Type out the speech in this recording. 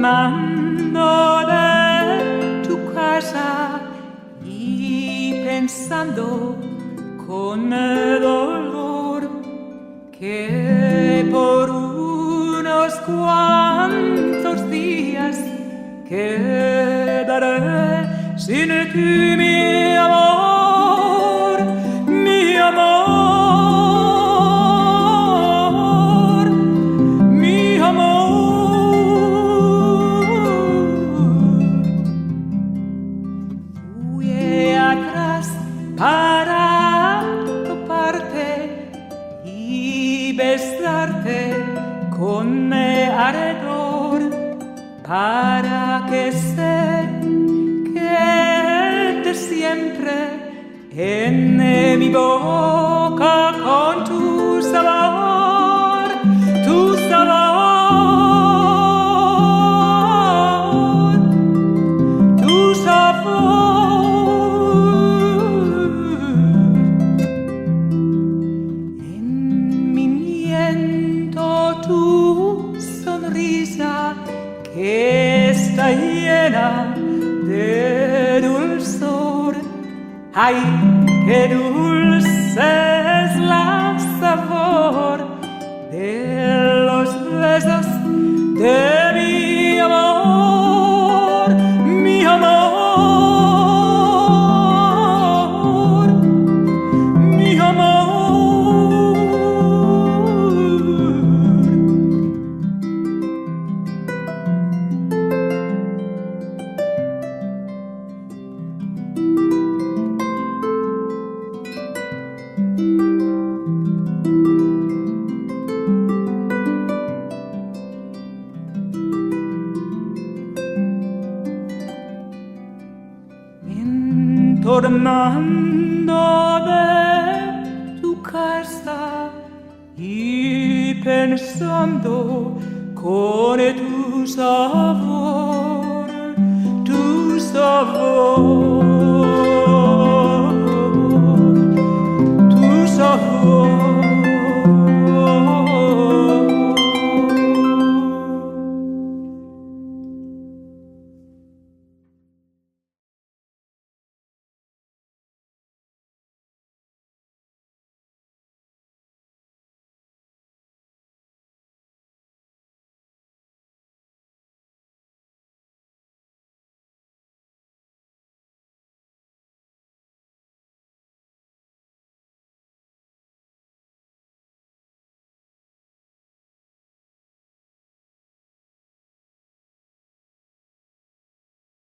tornando de tu casa y pensando con el dolor que por unos cuantos días quedaré sin ti, mi amor, mi amor, mi amor. Fui atrás para toparte y besarte con mi ardor, para que sé quererte siempre en mi boca con tu sabor, tu sabor, tu sabor. En mi miento tu sonrisa que está llena de dulzor. Ay, qué dulce es la sabor de los besos de mi amor, mi amor, mi amor. Tornando de tu casa y pensando con tu sabor, tu sabor.